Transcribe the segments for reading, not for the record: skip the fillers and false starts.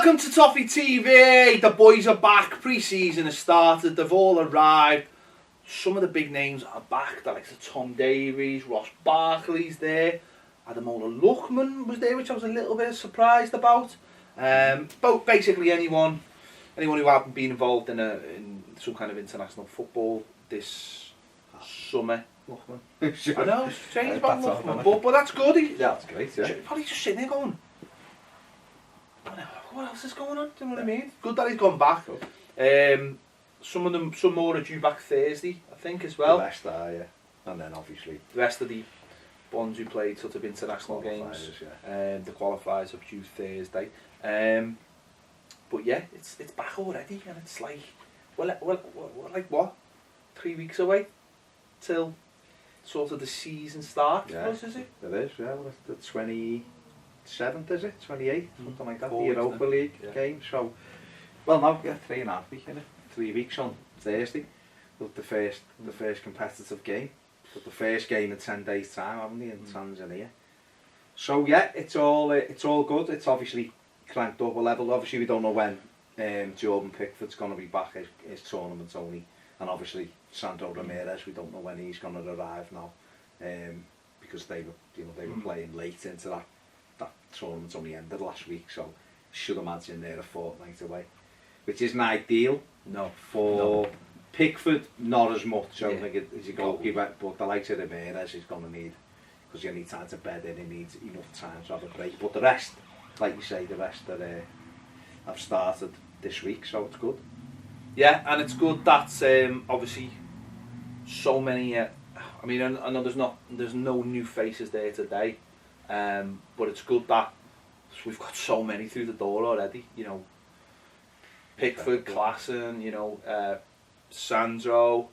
Welcome to Toffee TV. The boys are back. Pre-season has started. They've all arrived. Some of the big names are back. The likes of Tom Davies, Ross Barkley's there. Ademola Lookman was there, which I was a little bit surprised about. But basically anyone who hasn't been involved in some kind of international football this summer. Lookman. Sure. I know, it's strange about Lookman, but that's good. Yeah, that's great, yeah. Probably just sitting there going, what else is going on? Do you know what I mean? Good that he's gone back. Some more are due back Thursday, I think, as well. The rest are, yeah. And then obviously the rest of the ones who played sort of international games, yeah. the qualifiers are due Thursday. But yeah, it's back already, and it's like, well, like what? 3 weeks away till sort of the season starts. Yeah, for us, is it? It is, yeah. Well, the 27th, is it? 28th, something like that. The 4 weeks Europa then. League Yeah. game. So, well, now, yeah, 3.5 weeks, innit? 3 weeks on Thursday. But the first competitive game. But the first game in 10 days' time, haven't they, in Tanzania? So yeah, it's all good. It's obviously cranked up a level. Obviously, we don't know when Jordan Pickford's going to be back. His tournament's only, and obviously Sandro Ramirez. We don't know when he's going to arrive now, because they were playing late into that tournament's only ended last week. So should imagine they're a fortnight away, which isn't ideal. No. For Pickford, not as much. I don't Yeah. think he's a goalkeeper, but the likes of Ramirez is going to need, because you need time to bed in, he needs enough time to have a break. But the rest, like you say, the rest that have started this week, so it's good. Yeah, and it's good that obviously so many. I mean, I know there's no new faces there today, but it's good that we've got so many through the door already. You know, Pickford, Klassen, you know, Sandro,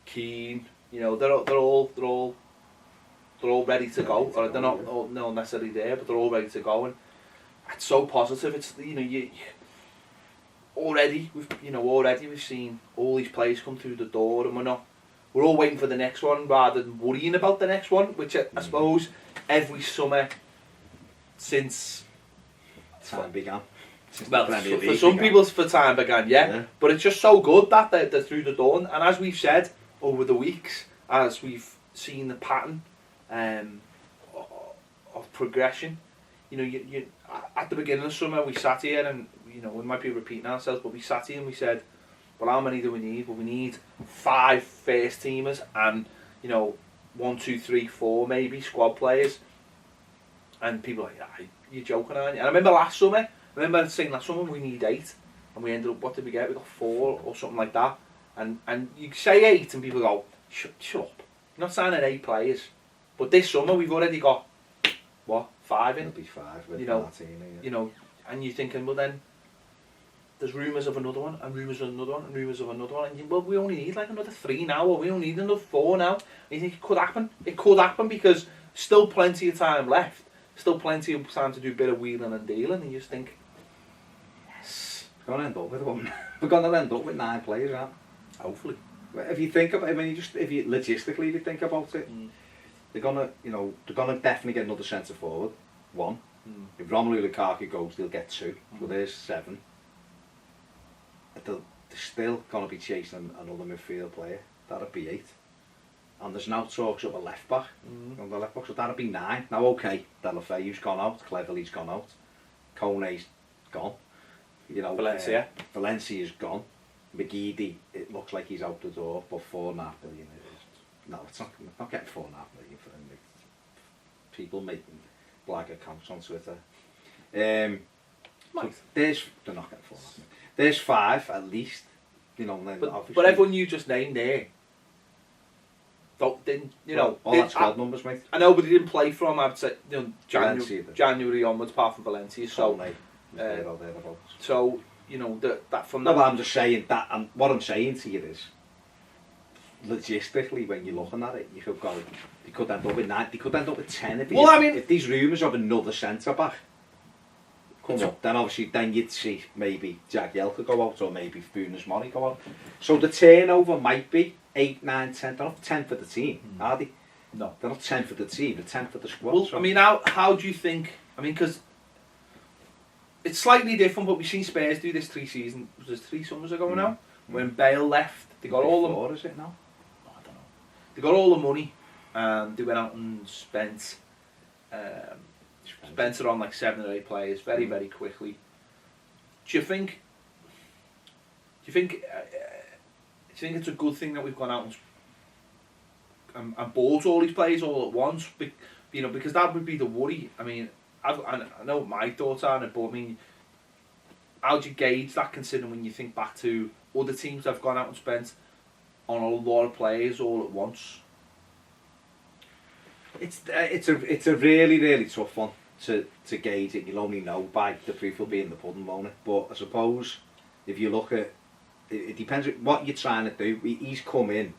Keane. You know, they're all ready to go. Or they're not necessarily there, but they're all ready to go, and it's so positive. It's, you know, already we've seen all these players come through the door, and we're all waiting for the next one rather than worrying about the next one, which I suppose every summer since Time began. Well, for some people for time began, yeah. But it's just so good that they're through the door, and as we've said over the weeks, as we've seen the pattern of progression, you know, you at the beginning of the summer we sat here, and you know, we might be repeating ourselves, but we sat here and we said, well, how many do we need? Well, we need 5 first teamers and, you know, 1, 2, 3, 4 maybe squad players, and people are like, yeah, you're joking, aren't you? And I remember saying last summer we need 8, and we ended up, what did we get? We got 4 or something like that. And you say 8 and people go, shut up, you're not signing 8 players. But this summer we've already got, what, 5 in? It'll be 5 with Martini, you know, and you're thinking, well then, there's rumours of another one, and rumours of another one, and rumours of another one, and you, well, we only need like another 3 now, or we only need another 4 now. And you think it could happen because still plenty of time left, still plenty of time to do a bit of wheeling and dealing, and you just think, yes. We're going to end up with one. We're going to end up with 9 players, aren't we? Hopefully. If you think about it, I mean, if you logistically, if you think about it, they're gonna definitely get another centre forward, 1. If Romelu Lukaku goes, they'll get 2. So there's 7. They're still gonna be chasing another midfield player. That'd be 8. And there's now talks of a left back on the left back, so that'd be 9. Now, okay, Delafeu's gone out, Cleverley's gone out, Kone's gone. You know, Valencia's gone. McGibbon, it looks like he's out the door, but $4.5 million is, no, it's not getting $4.5 million for him. People making blag accounts on Twitter. So they're not getting $4.5 million. There's 5 at least, you know. Then but everyone you just named there, didn't, you know, all that squad numbers, mate. I know, but he didn't play from, I'd say, you know, January onwards, apart from Valencia. So, so you know, that from that. No, I'm just saying that, and what I'm saying to you is, logistically, when you're looking at it, you could go, they could end up with 9, they could end up with 10. If these rumours of another centre back come up, then obviously then you'd see maybe Jagielka go out, or maybe Funes Mori go out. So the turnover might be 8, 9, 10. They're not 10 for the team, are they? No, they're not 10 for the team. They're 10 for the squad. Well, so. I mean, how do you think? I mean, because it's slightly different, but we've seen Spurs do this 3 seasons. Was this 3 summers ago now? When Bale left, they got all the. Before, is it now? I don't know. They got all the money, and they went out and spent it on like 7 or 8 players very, very quickly. Do you think it's a good thing that we've gone out and bought all these players all at once? You know, because that would be the worry. I mean, I know what my thoughts are on it, but I mean, how do you gauge that, considering when you think back to other teams that have gone out and spent on a lot of players all at once? It's a really, really tough one to gauge it. You'll only know by the proof will be in the pudding, won't it? But I suppose if you look at it, depends on what you're trying to do. He's come in.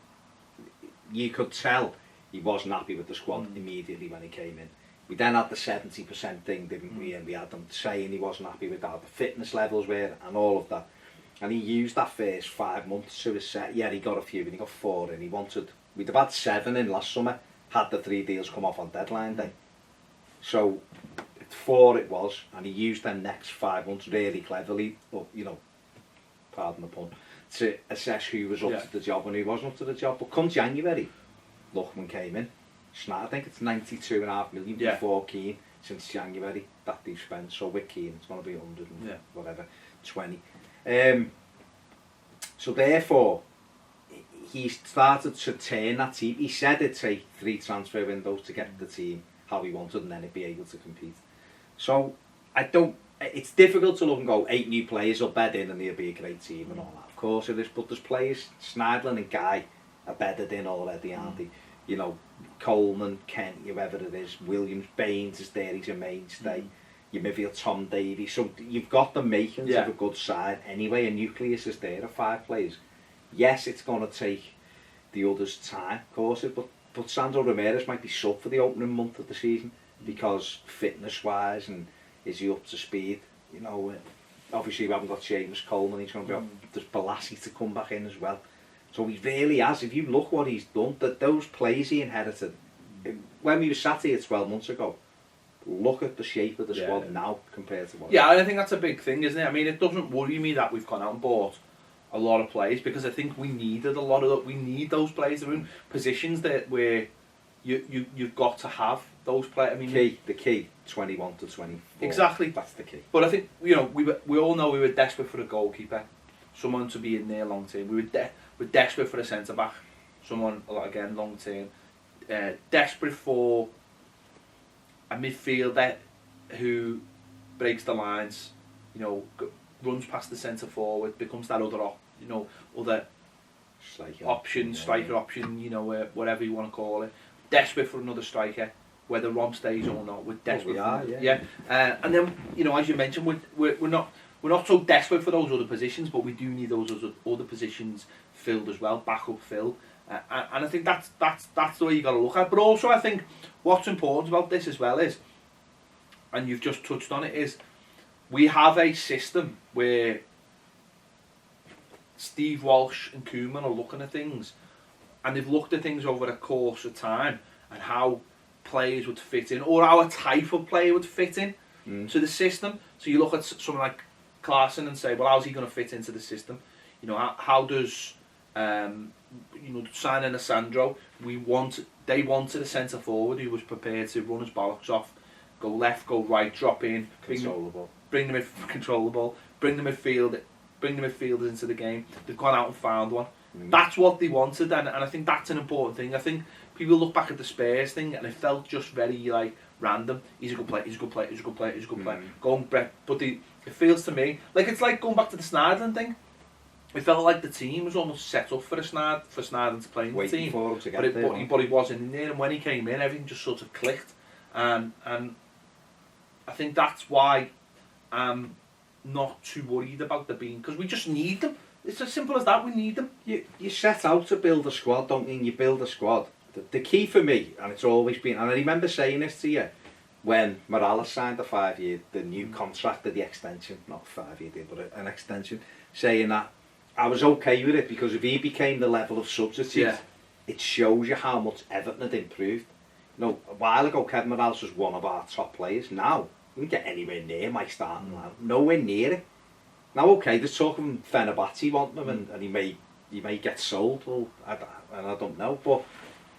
You could tell he wasn't happy with the squad immediately when he came in. We then had the 70% thing, didn't we? And we had them saying he wasn't happy with how the fitness levels were and all of that. And he used that first 5 months to his set. Yeah, he got a few and he got 4 and we'd have had 7 in last summer had the 3 deals come off on deadline day. So 4 it was, and he used them next 5 months really cleverly, but you know, pardon the pun, to assess who was up to the job and who wasn't up to the job. But come January, Lookman came in. I think it's 92.5 million before Keane since January that they've spent. So with Keane, it's going to be 100 and whatever, 20. So therefore, he started to turn that team. He said it'd take 3 transfer windows to get the team how he wanted, and then it'd be able to compete. So it's difficult to look and go 8 new players will bed in and they'll be a great team and all that. Of course it is, but there's players, Schneidlin and Guy are bedded in already, aren't they? You know, Coleman, Kent, whoever it is, Williams, Baines is there, he's a mainstay. You maybe have Tom Davies. So you've got the makings of a good side anyway. A nucleus is there of 5 players. Yes, it's going to take the others time, of course, but Sandro Ramirez might be sub for the opening month of the season because fitness-wise and is he up to speed? You know, obviously we haven't got Seamus Coleman. He's going to be there's Balassi to come back in as well. So he really has. If you look what he's done, those players he inherited, when we were sat here 12 months ago, look at the shape of the squad now compared to what. Yeah, and I think that's a big thing, isn't it? I mean, it doesn't worry me that we've gone out and bought a lot of players, because I think we needed a lot of we need those players in positions that where you've got to have those players. I mean, the key 21 to 24. Exactly, that's the key. But I think, you know, we all know we were desperate for a goalkeeper, someone to be in there long term. We're desperate for a centre back, someone again long term. Desperate for a midfielder who breaks the lines, you know, runs past the centre forward, becomes that other striker option, you know, whatever you want to call it. Desperate for another striker, whether Rom stays or not. We're desperate. And then, you know, as you mentioned, we're not so desperate for those other positions, but we do need those other positions filled as well, backup fill. And I think that's the way you got to look at it. But also, I think what's important about this as well is, and you've just touched on it, is we have a system where Steve Walsh and Koeman are looking at things, and they've looked at things over a course of time and how players would fit in, or how a type of player would fit in to the system. So you look at someone like Klaassen and say, well, how's he going to fit into the system? You know, how does signing a Sandro, they wanted a centre forward who was prepared to run his bollocks off, go left, go right, drop in, bring the midfielders into the game. They've gone out and found one. That's what they wanted, and I think that's an important thing. I think people look back at the Spurs thing and it felt just very like random. He's a good player. But it feels to me like it's like going back to the Snydland thing. It felt like the team was almost set up for Snydland to play in the team, but he wasn't in there. And when he came in, everything just sort of clicked, and I think that's why I'm not too worried about the being, because we just need them. It's as simple as that. We need them. You set out to build a squad, don't you? And you build a squad. The key for me, and it's always been, and I remember saying this to you when Morales signed the 5-year, the new contract, the extension, not 5-year deal, but an extension, saying that I was okay with it because if he became the level of substitute, it shows you how much Everton had improved. You know, a while ago, Kevin Morales was one of our top players. Now, wouldn't get anywhere near my starting line. Nowhere near it. Now, okay, there's talk of Fenerbahce want them, and he may get sold. Well, I don't know. But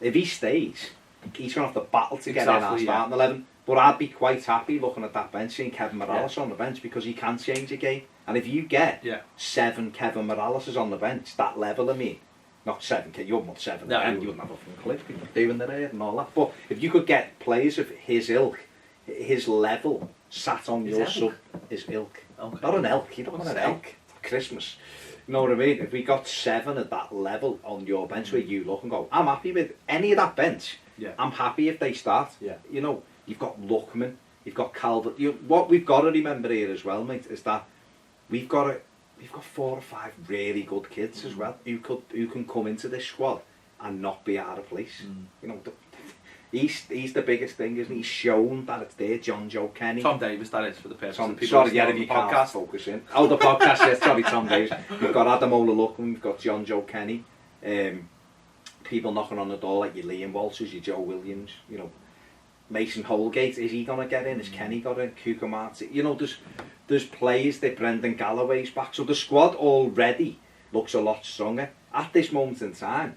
if he stays, he's going to have to battle to get in our starting 11. But I'd be quite happy looking at that bench, seeing Kevin Morales on the bench, because he can change a game. And if you get 7 Kevin Moraleses on the bench, that level, I mean, not 7, you wouldn't want 7 again, you wouldn't have a fucking clip, people doing their hair and all that. But if you could get players of his ilk, his level, sat on your sub, his ilk. Okay. Not an elk, you don't want an elk for Christmas. You know what I mean? If we got 7 at that level on your bench where you look and go, I'm happy with any of that bench. Yeah. I'm happy if they start. Yeah. You know, you've got Luckman, you've got Calvert. What we've got to remember here as well, mate, is that we've got 4 or 5 really good kids as well who can come into this squad and not be out of place. You know, he's the biggest thing, isn't he? He's shown that it's there. John Joe Kenny, Tom Davis, that is, for the purpose of people. Sorry, yeah, if you can't focus in. Oh, the podcast, yes, sorry, Tom Davis. We've got Adam Luckman, we've got John Joe Kenny. People knocking on the door like your Liam Walters, your Joe Williams, you know. Mason Holgate, is he going to get in? Is Kenny got in? Kukamati? You know, there's players that Brendan Galloway's back. So the squad already looks a lot stronger. At this moment in time,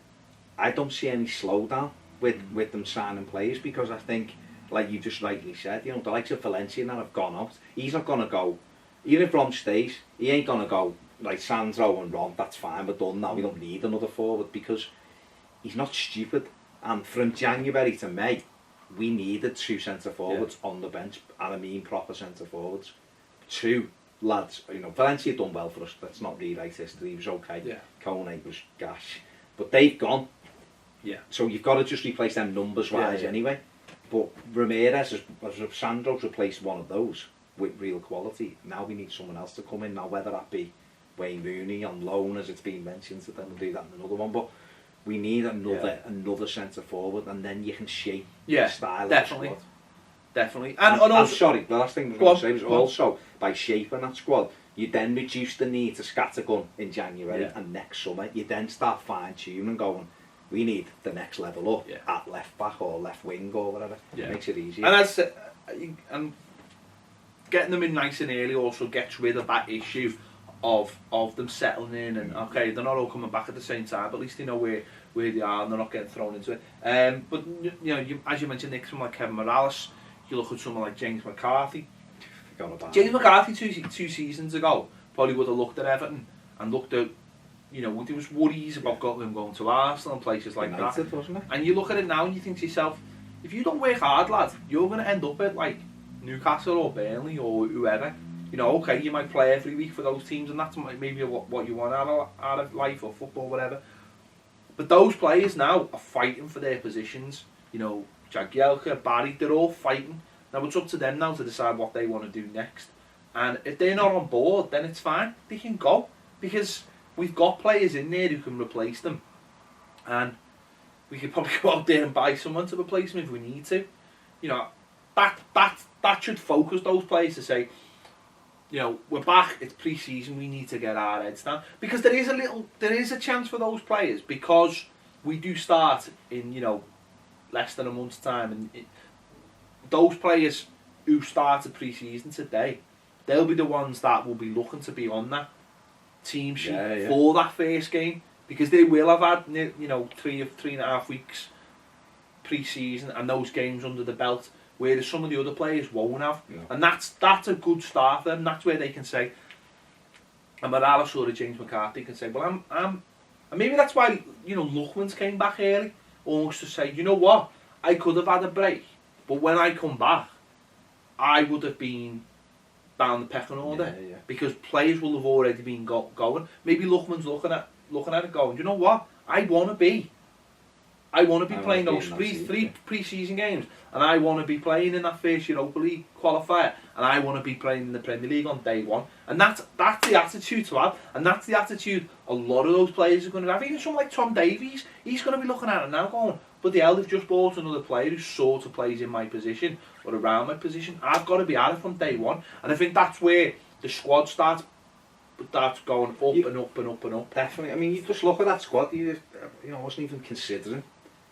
I don't see any slowdown with them signing players, because I think, like you just rightly said, you know, the likes of Valencia that have gone out, he's not going to go, even if Ron stays, he ain't going to go, like Sandro and Ron, that's fine, we're done now, we don't need another forward, because he's not stupid. And from January to May, we needed 2 centre forwards on the bench, and I mean proper centre forwards. 2 lads, you know, Valencia done well for us, let's not rewrite history, he was okay, Kone was gash, but they've gone. Yeah. So you've got to just replace them numbers wise anyway. But Ramirez, as Sandro's replaced one of those with real quality. Now we need someone else to come in. Now whether that be Wayne Rooney on loan, as it's been mentioned, so then we'll do that in another one. But we need another centre forward, and then you can shape the style of the squad. Definitely. And also, sorry, the last thing I was going to say was also by shaping that squad, you then reduce the need to scattergun in January and next summer. You then start fine tuning and going, we need the next level up at left back or left wing or whatever. It makes it easier. And getting them in nice and early also gets rid of that issue of them settling in, and okay, they're not all coming back at the same time, but at least they know where they are and they're not getting thrown into it. But you know, as you mentioned, Nick, someone like Kevin Morales, you look at someone like James McCarthy. James McCarthy two seasons ago probably would have looked at Everton and looked at, you know, there was worries about them going to Arsenal and places like United, that. Wasn't it? And you look at it now and you think to yourself, if you don't work hard, lad, you're going to end up at like Newcastle or Burnley or whoever. You know, okay, you might play every week for those teams, and that's maybe what you want out of life or football, whatever. But those players now are fighting for their positions. You know, Jagielka, Barry, they're all fighting. Now it's up to them now to decide what they want to do next. And if they're not on board, then it's fine. They can go, because we've got players in there who can replace them, and we could probably go out there and buy someone to replace them if we need to. You know, that should focus those players to say, you know, we're back, it's pre-season, we need to get our heads down, because there is a chance for those players, because we do start in, you know, less than a month's time, and those players who started pre-season today, they'll be the ones that will be looking to be on that team sheet for that first game, because they will have had, you know, 3.5 weeks pre-season and those games under the belt, whereas some of the other players won't have. And that's a good start for them. That's where they can say, and Morales or James McCarthy can say, well, I'm and maybe that's why, you know, Luckman's came back early, almost to say, you know what, I could have had a break, but when I come back, I would have been down the pecking order, because players will have already been going. Maybe Luckman's looking at it going, you know what, I want to be playing those three pre-season games, and I want to be playing in that first Europa League qualifier, and I want to be playing in the Premier League on day one. And that's the attitude to have, and that's the attitude a lot of those players are going to have. Even someone like Tom Davies, he's going to be looking at it now going, but the hell, they've just bought another player who sort of plays in my position or around my position. I've got to be at it from day one. And I think that's where the squad starts going up and up and up and up. Definitely. I mean, you just look at that squad, you know, I wasn't even considering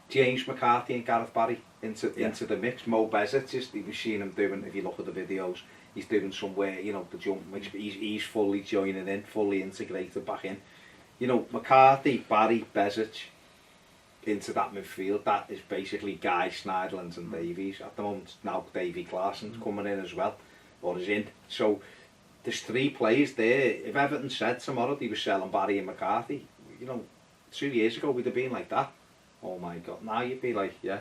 James McCarthy and Gareth Barry into the mix. Mo Bezic, you've seen him doing, if you look at the videos, he's doing somewhere, you know, the jump, he's fully joining in, fully integrated back in. You know, McCarthy, Barry, Bezic, into that midfield, that is basically Guy, Schneiderlin and Davies. At the moment, now Davy Clarson's coming in as well, or is in. So, there's 3 players there. If Everton said tomorrow they were selling Barry and McCarthy, you know, 2 years ago we'd have been like that. Oh my God, now you'd be like, yeah,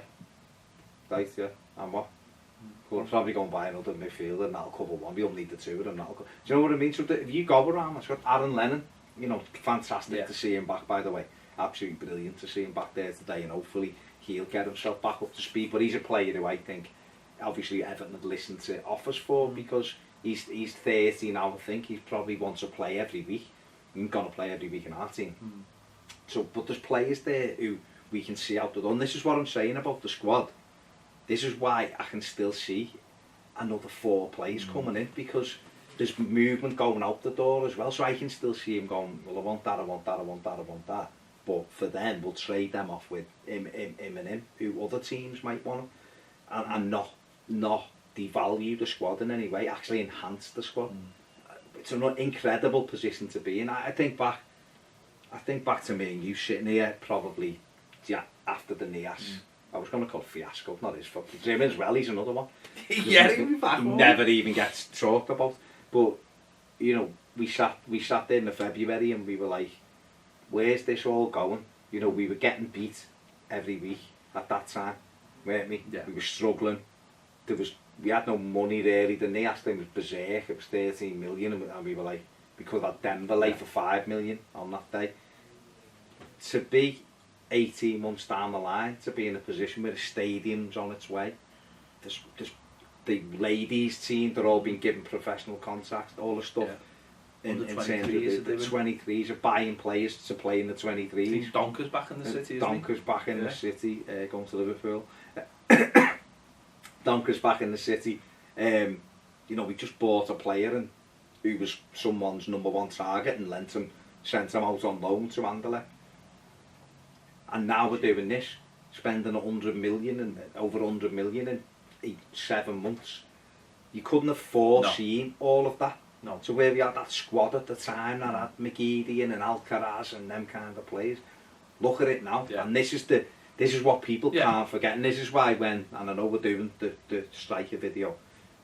right, yeah, and what? We'll probably go and buy another midfielder and that'll cover one. We don't need the 2 of them. Do you know what I mean? So if you go around, it's got Aaron Lennon, you know, fantastic to see him back, by the way. Absolutely brilliant to see him back there today, and hopefully he'll get himself back up to speed. But he's a player who I think, obviously, Everton had listened to offers for, because he's 30 now, I think. He probably wants to play every week. He's going to play every week in our team. So, but there's players there who we can see out the door. And this is what I'm saying about the squad. This is why I can still see another 4 players coming in, because there's movement going out the door as well. So I can still see him going, well, I want that, I want that, I want that, I want that. But for them, we'll trade them off with him and him, who other teams might want, and not devalue the squad in any way, actually enhance the squad. It's an incredible position to be in. I think back to me and you sitting here probably after the Nias. I was going to call it fiasco, not his fault. Jim as well, he's another one. Yeah, he'll be back. He never even gets talked about. But, you know, we sat there in the February and we were like, where's this all going? You know, we were getting beat every week at that time, weren't we? Yeah. We were struggling. We had no money really. The Nias thing was berserk. It was 13 million, and we were like, we could have Dembele for 5 million on that day. To be 18 months down the line, to be in a position where the stadium's on its way, there's the ladies team, they're all being given professional contracts, all the stuff. In terms of the 23s are buying players to play in the 23s. Donker's back in the city, Donker's back in the city, going to Liverpool. Donker's back in the city. You know, we just bought a player who was someone's #1 target and sent him out on loan to Anderlecht. And now we're doing this, spending 100 million and over 100 million in 7 months. You couldn't have foreseen all of that. No. So where we had that squad at the time that had McGibbon and Alcaraz and them kind of players, look at it now. Yeah. And this is what people can't forget. And this is why and I know we're doing the striker video,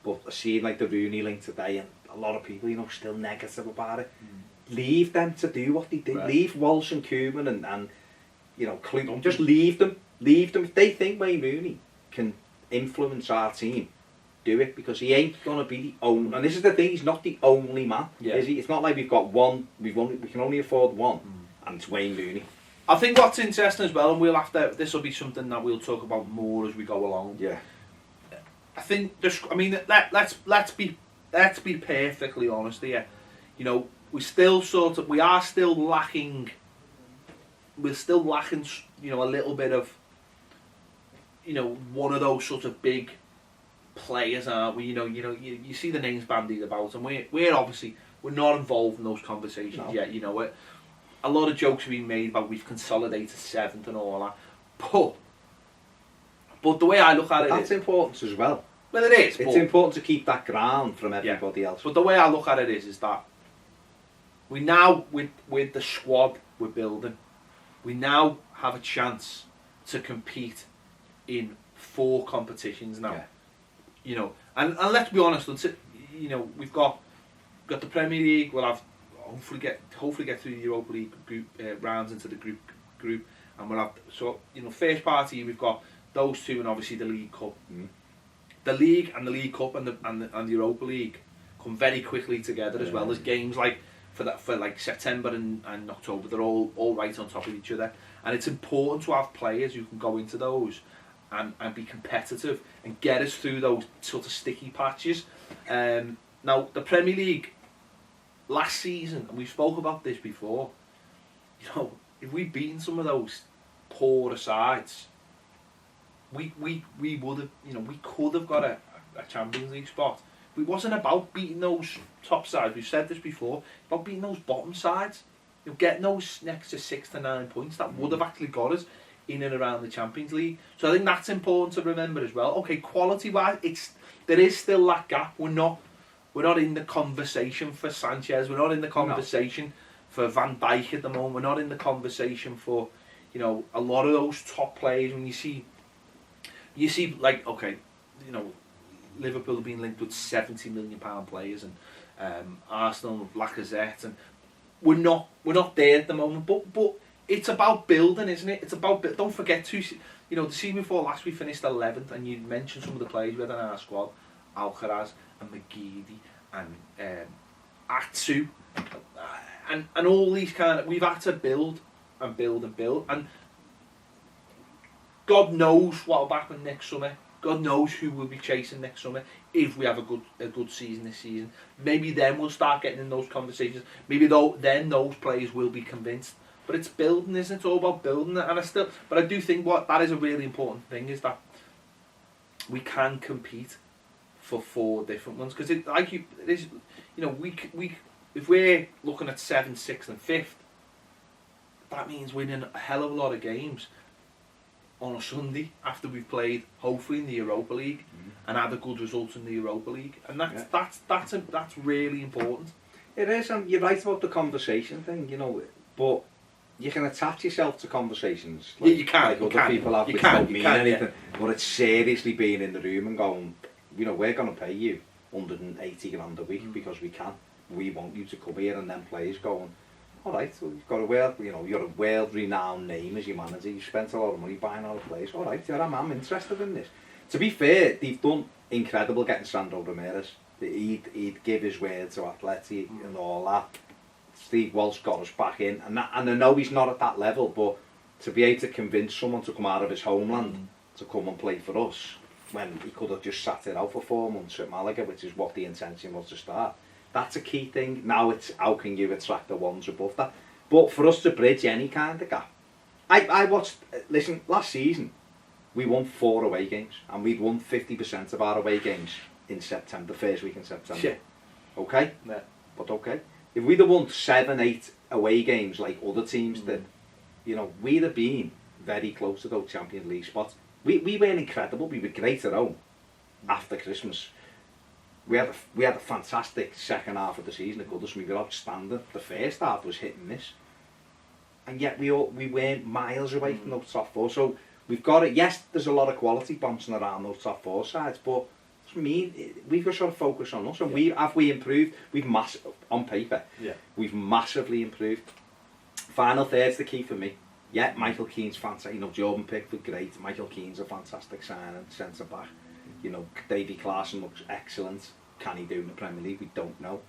but I see like the Rooney link today, and a lot of people, you know, still negative about it. Leave them to do what they did. Right. Leave Walsh and Koeman and you know, just leave them. If they think Wayne Rooney can influence our team, do it, because he ain't gonna be the only. And this is the thing, he's not the only man, is he? It's not like we've got one. We can only afford one, and it's Wayne Rooney. I think what's interesting as well, and we'll have to. This will be something that we'll talk about more as we go along. Yeah. I think let's be perfectly honest here. You know, we are still lacking. We're still lacking, you know, a little bit of, you know, one of those sort of big players, aren't we? You know, you see the names bandied about, and we're obviously not involved in those conversations yet. You know, a lot of jokes have been made about we've consolidated 7th and all that, but the way I look at it, that's important as well. Well, it is. It's important to keep that ground from everybody else. But the way I look at it is that we now, with the squad we're building, we now have a chance to compete in 4 competitions now. Yeah. You know, and let's be honest, you know, we've got the Premier League. We'll have hopefully get through the Europa League group rounds into the group, and we'll have, so you know, first party we've got those 2, and obviously the League Cup. The League and the League Cup and the Europa League come very quickly together as well. There's games like for like September and October. They're all right on top of each other, and it's important to have players who can go into those and be competitive and get us through those sort of sticky patches. Now the Premier League last season, and we spoke about this before, you know, if we'd beaten some of those poorer sides, we would have, you know, we could have got a Champions League spot. It wasn't about beating those top sides. We've said this before. It's about beating those bottom sides. You know, getting those next to 6 to 9 points that would have actually got us. in and around the Champions League. So I think that's important to remember as well. Okay, quality-wise, there is still that gap. We're not in the conversation for Sanchez. We're not in the conversation for Van Dijk at the moment. We're not in the conversation for, you know, a lot of those top players. When you see like, okay, you know, Liverpool have been linked with £70 million players, and Arsenal, Lacazette, and we're not there at the moment. But it's about building, isn't it? It's about don't forget to, you know, the season before last we finished 11th, and you mentioned some of the players we had in our squad, Alcaraz and McGibbon and Atsu, and all these kind of, we've had to build and build and build, and God knows what will happen next summer. God knows who we'll be chasing next summer if we have a good season this season. Maybe then we'll start getting in those conversations. Maybe then those players will be convinced. But it's building, isn't it? It's all about building it. And I do think that is a really important thing, is that we can compete for 4 different ones. Because if we're looking at 7th, 6th and 5th, that means winning a hell of a lot of games on a Sunday after we've played, hopefully, in the Europa League and had a good result in the Europa League, and that's really important. It is, and you're right about the conversation thing, you know. But you can attach yourself to conversations. Like, you can. Like other people have, which don't mean anything. Yeah. But it's seriously being in the room and going, you know, we're going to pay you 180 grand a week because we can. We want you to come here, and then players going, all right, so you've got you're a world-renowned name as your manager. You've spent a lot of money buying all the players. All right, yeah, I'm interested in this. To be fair, they've done incredible getting Sandro Ramirez. He'd give his word to Atleti and all that. Steve Walsh got us back in, and I know he's not at that level, but to be able to convince someone to come out of his homeland to come and play for us when he could have just sat it out for 4 months at Malaga, which is what the intention was to start. That's a key thing. Now it's how can you attract the ones above that. But for us to bridge any kind of gap, I watched. Listen, last season we won 4 away games, and we'd won 50% of our away games in September, the first week in September. Shit. Okay. Yeah. But okay. If we'd have won 7, 8 away games like other teams did, you know, we'd have been very close to those Champions League spots. We weren't incredible. We were great at home after Christmas. We had a fantastic second half of the season at Goodison. We were outstanding. The first half was hit and miss, and yet we weren't miles away from those top 4. So we've got it. Yes, there's a lot of quality bouncing around those top 4 sides, but for me, we've got to sort of focus on us. And we improved. On paper. Yeah. We've massively improved. Final third's the key for me. Yeah, Michael Keane's fantastic. You know, Jordan Pickford, great. Michael Keane's a fantastic signing, centre back. You know, Davy Clarkson looks excellent. Can he do in the Premier League? We don't know.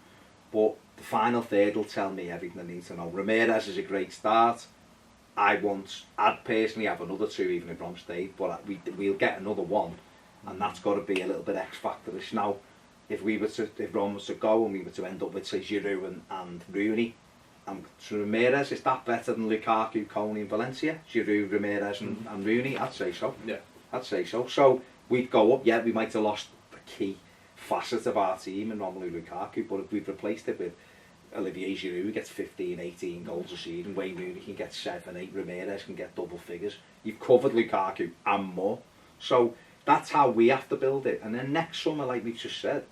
But the final third will tell me everything I need to know. Ramirez is a great start. I'd personally have another 2 even if Rom stayed, but we'll get another 1, and that's got to be a little bit X-factorish. Now, if Rom was to go and we were to end up with, say, Giroud and Rooney, so Ramirez, is that better than Lukaku, Coney and Valencia? Giroud, Ramirez and Rooney? I'd say so. Yeah. I'd say so. So we'd go up, yeah, we might have lost the key facet of our team in Romelu Lukaku, but if we've replaced it with Olivier Giroud, who gets 15, 18 goals a season, Wayne Rooney can get 7, 8, Ramirez can get double figures. You've covered Lukaku and more. So that's how we have to build it. And then next summer, like we've just said,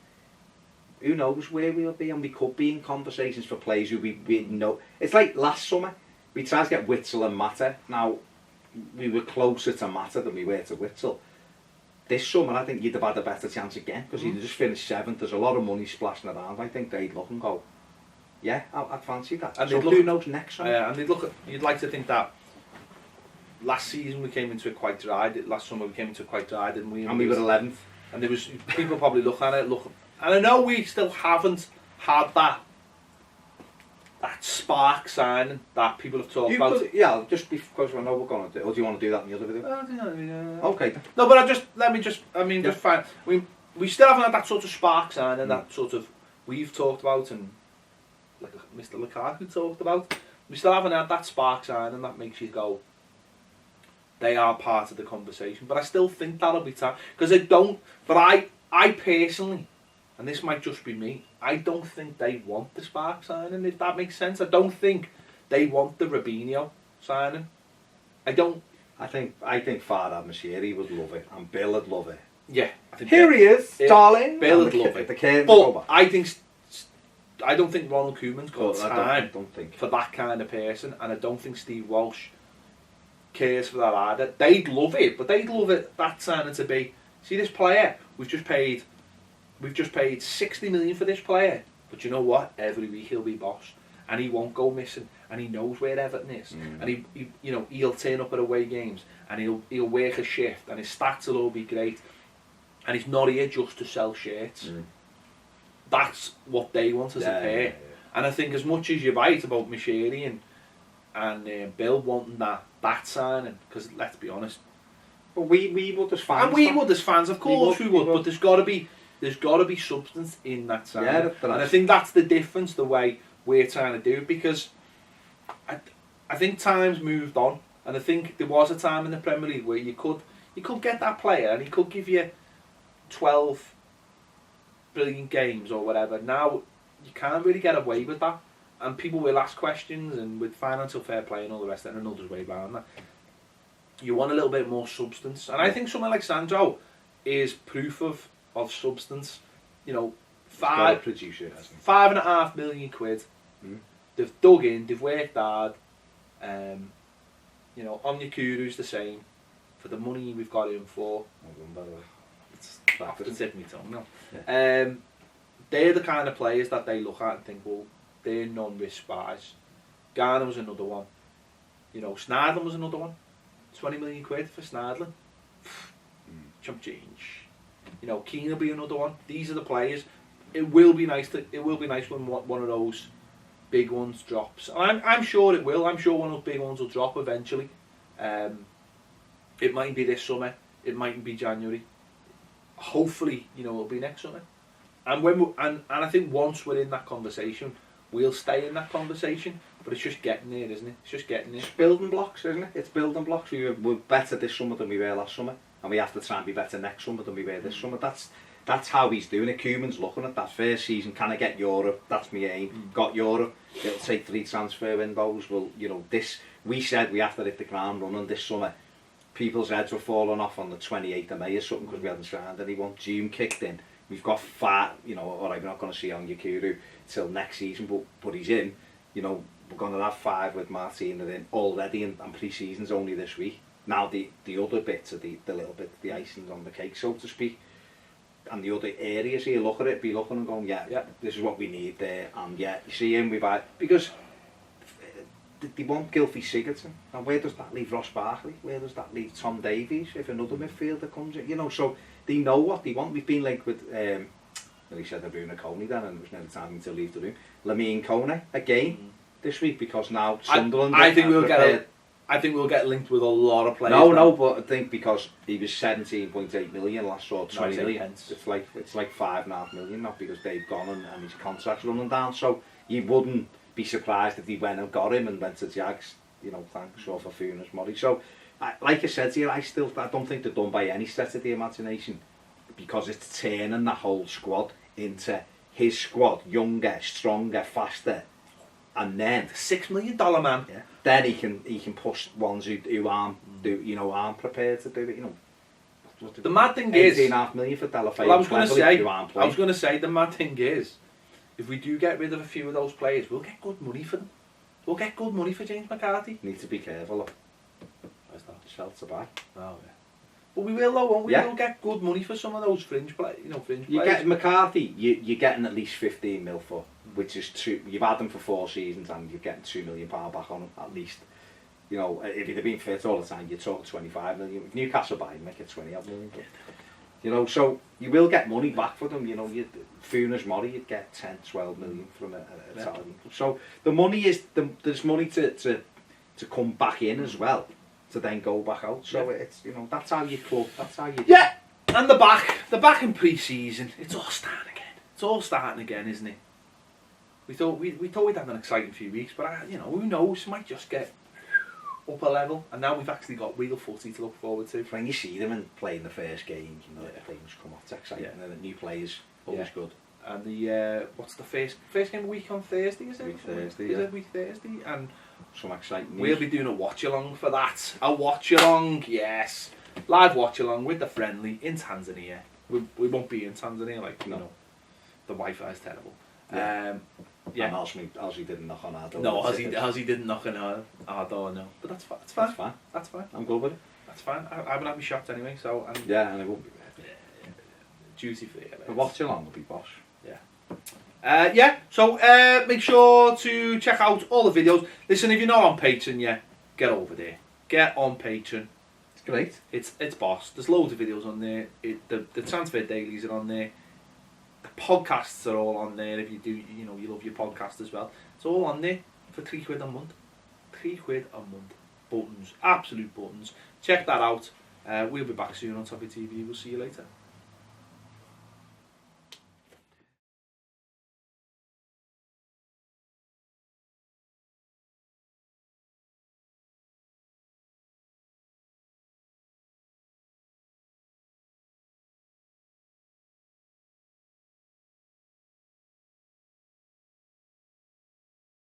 who knows where we'll be, and we could be in conversations for players who we know. It's like last summer, we tried to get Witsel and Mata. Now, we were closer to Mata than we were to Witsel. This summer, I think you'd have had a better chance again, because you'd just finished 7th. There's a lot of money splashing around. I think they'd look and go, yeah, I'd fancy that. And so who knows next summer? And they'd look at, you'd like to think that last season we came into it quite dry. Last summer we came into it quite dry, didn't we? And we were 11th. And there was people probably look at it, and I know we still haven't had that spark signing that people have talked about. Yeah, just because I know we're going to do. Or do you want to do that in the other video? Okay. No, but just fine. We still haven't had that sort of spark signing that sort of we've talked about and like Mr. Lukaku talked about. We still haven't had that spark signing that makes you go, they are part of the conversation. But I still think that'll be time, because I personally, and this might just be me, I don't think they want the spark signing, if that makes sense. I don't think they want the Robinho signing. I don't. I think Farhad Moshiri would love it, and Bill would love it. Yeah. I think Here he is, darling. Bill would love it. The curtains but go back. I don't think Ronald Koeman's got time don't think. for that kind of person, and I don't think Steve Walsh cares for that either. They'd love it, but they'd love it that signing to be, see this player, we've just paid 60 million for this player, but you know what? Every week he'll be boss, and he won't go missing, and he knows where Everton is, and he'll turn up at away games, and he'll work a shift, and his stats will all be great, and he's not here just to sell shirts. That's what they want as a pair. Yeah. And I think as much as you're right about Moshiri and Bill wanting that signing, because let's be honest, but we would as fans, and we would as fans, of course we would. But there's got to be substance in that signing, and I think that's the difference. The way we're trying to do it, because I think time's moved on, and I think there was a time in the Premier League where you could get that player and he could give you 12 brilliant games or whatever. Now you can't really get away with that, and people will ask questions, and with financial fair play and all the rest of it, and another way around that, you want a little bit more substance, and I think someone like Sandro is proof of substance. You know, £5.5 million. They've dug in, they've worked hard. You know, Onyekuru's the same for the money we've got him for. By the way. It's off the tip of my tongue now. Yeah. They're the kind of players that they look at and think, well, they're non-risk spies. Garner was another one. You know, Snardlin was another one. 20 million quid for Snardlin. Chump change. You know, Keane will be another one. These are the players. It will be nice when one of those big ones drops. And I'm sure it will. I'm sure one of those big ones will drop eventually. It might be this summer. It might be January. Hopefully, you know, it'll be next summer. And I think once we're in that conversation, we'll stay in that conversation. But it's just getting there, isn't it? It's just getting there. It's building blocks, isn't it? It's building blocks. We're better this summer than we were last summer, and we have to try and be better next summer than we were this summer. That's how he's doing it. Koeman's looking at that first season. Can I get Europe? That's my aim. Got Europe. It'll take 3 transfer windows. Well, you know, we said we have to hit the ground running this summer. People's heads were falling off on the 28th of May or something because we hadn't signed anyone. June kicked in. We've got you know, alright, we're not going to see Onyekuru till next season, but he's in. You know, we're going to have 5 with Martina in already, and pre-season's only this week. Now the other bits are the little bit, the icing on the cake, so to speak. And the other areas here, look at it, be looking and going, yeah, this is what we need there. And yeah, you see him, because they want Gylfi Sigurdsson, and where does that leave Ross Barkley? Where does that leave Tom Davies if another midfielder comes in? You know, so they know what they want. We've been linked with, he said the Bruno Coney then, and it was nearly time to leave the room. Lamine Coney again this week, because now Sunderland. I think we'll get linked with a lot of players. No, but I think because he was 17.8 million last year, 20 million. Pence. It's like 5.5 million, not because they've gone and his contract's running down. So you wouldn't be surprised if he went and got him and went to Jags. You know, thanks for Funes Mori. So, like I said to you, I don't think they're done by any stretch of the imagination, because it's turning the whole squad into his squad, younger, stronger, faster. And then $6 million man. Yeah. Then he can push ones who aren't prepared to do it. You know, the mad thing is, $18.5 million for Delafay. Well, I was going to say the mad thing is, if we do get rid of a few of those players, we'll get good money for them. We'll get good money for James McCarthy. Need to be careful. Where's that? Shelter by. Oh yeah. But we will though, won't we? Yeah. We'll get good money for some of those fringe players. You get McCarthy, you're getting at least 15 mil for, which is you've had them for 4 seasons and you're getting £2 million back on them at least. You know, if you'd have been fit all the time, you're talking 25 million. If Newcastle buy him, make it 20 odd million. But, you know, so you will get money back for them. You know, Funes Mori, you'd get 10, 12 million from a Italian club. So the money is, there's money to come back in as well, to then go back out. So it's, you know, that's how you club, that's how you... Yeah, and the back in pre-season, it's all starting again. It's all starting again, isn't it? We thought we'd have an exciting few weeks, but you know, who knows? Might just get up a level, and now we've actually got real footy to look forward to. When you see them and playing the first game, you know, the things come off. It's exciting, and the new players always good. And the what's the first game of the week on Thursday? Is it? Week Thursday. Is it week Thursday? And some exciting news. We'll be doing a watch along for that. A watch along, yes. Live watch along with the friendly in Tanzania. We won't be in Tanzania, like, you know, the Wi-Fi is terrible. Yeah. Yeah. And Ozzy didn't knock on our door. No, Ozzy didn't knock on our door, no. But that's fine. That's fine. That's fine. I'm good with it. That's fine. I would have me shocked anyway, so... yeah, and it won't be duty free. the watch along will be bosh. Yeah. Yeah, so make sure to check out all the videos. Listen, if you're not on Patreon yet, get over there. Get on Patreon. It's great. It's boss. There's loads of videos on there. The transfer dailies are on there. The podcasts are all on there. If you do, you know, you love your podcast as well. It's all on there for £3 a month. £3 a month. Buttons, absolute buttons. Check that out. We'll be back soon on Toffee TV. We'll see you later.